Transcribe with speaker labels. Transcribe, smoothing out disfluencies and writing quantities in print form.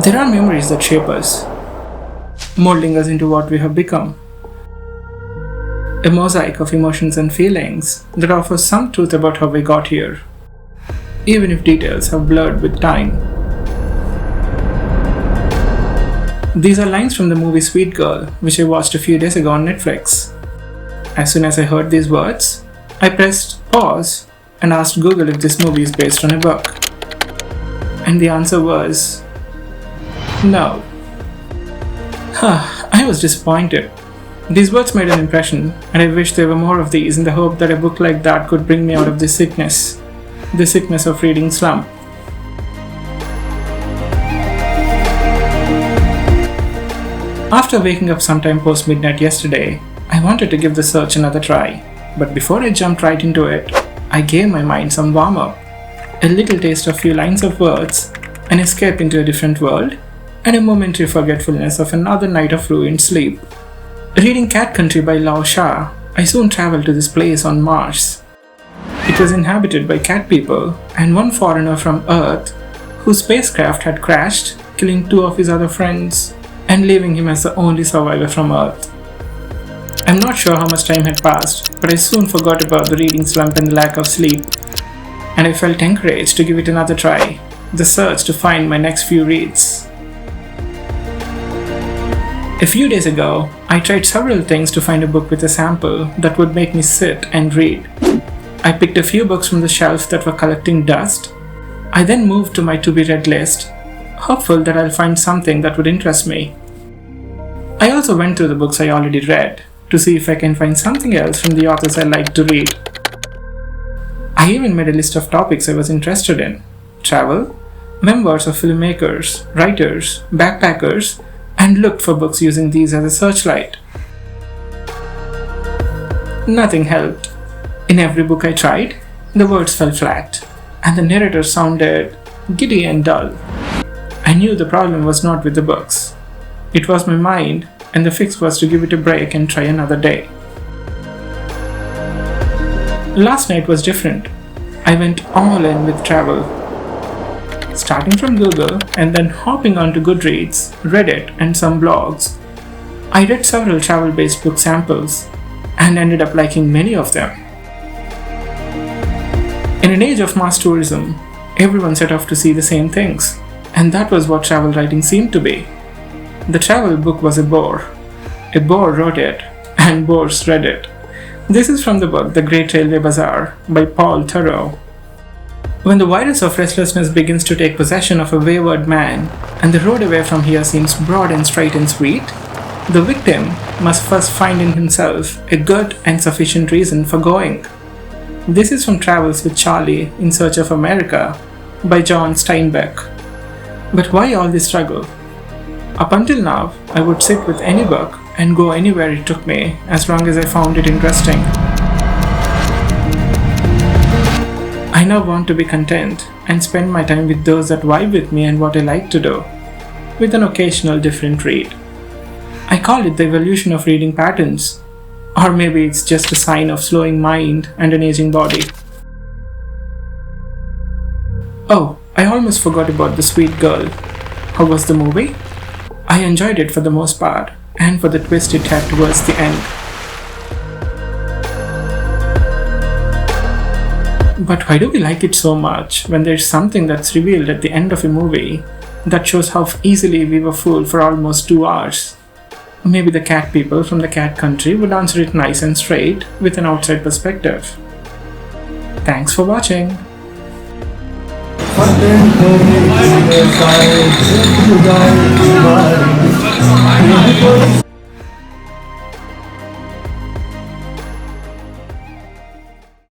Speaker 1: There are memories that shape us, molding us into what we have become. A mosaic of emotions and feelings that offers some truth about how we got here, even if details have blurred with time. These are lines from the movie Sweet Girl, which I watched a few days ago on Netflix. As soon as I heard these words, I pressed pause and asked Google if this movie is based on a book. And the answer was no. I was disappointed. These words made an impression, and I wish there were more of these in the hope that a book like that could bring me out of this sickness, the sickness of reading slump. After waking up sometime post midnight yesterday, I wanted to give the search another try, but before I jumped right into it, I gave my mind some warm-up, a little taste of a few lines of words, an escape into a different world, and a momentary forgetfulness of another night of ruined sleep. Reading Cat Country by Lao Sha, I soon traveled to this place on Mars. It was inhabited by cat people and one foreigner from Earth whose spacecraft had crashed, killing 2 of his other friends and leaving him as the only survivor from Earth. I'm not sure how much time had passed, but I soon forgot about the reading slump and the lack of sleep, and I felt encouraged to give it another try, the search to find my next few reads. A few days ago, I tried several things to find a book with a sample that would make me sit and read. I picked a few books from the shelf that were collecting dust. I then moved to my to-be-read list, hopeful that I'll find something that would interest me. I also went through the books I already read to see if I can find something else from the authors I like to read. I even made a list of topics I was interested in: travel, memoirs of filmmakers, writers, backpackers, and looked for books using these as a searchlight. Nothing helped. In every book I tried, the words fell flat, and the narrator sounded giddy and dull. I knew the problem was not with the books. It was my mind, and the fix was to give it a break and try another day. Last night was different. I went all in with travel. Starting from Google and then hopping onto Goodreads, Reddit, and some blogs, I read several travel-based book samples and ended up liking many of them. In an age of mass tourism, everyone set off to see the same things, and that was what travel writing seemed to be. The travel book was a bore. A bore wrote it, and bores read it. This is from the book The Great Railway Bazaar by Paul Theroux. When the virus of restlessness begins to take possession of a wayward man, and the road away from here seems broad and straight and sweet, the victim must first find in himself a good and sufficient reason for going. This is from Travels with Charlie in Search of America by John Steinbeck. But why all this struggle? Up until now, I would sit with any book and go anywhere it took me as long as I found it interesting. I now want to be content and spend my time with those that vibe with me and what I like to do, with an occasional different read. I call it the evolution of reading patterns, or maybe it's just a sign of slowing mind and an aging body. Oh, I almost forgot about The Sweet Girl. How was the movie? I enjoyed it for the most part, and for the twist it had towards the end. But why do we like it so much when there's something that's revealed at the end of a movie that shows how easily we were fooled for almost 2 hours? Maybe the cat people from the cat country would answer it nice and straight with an outside perspective. Thanks for watching.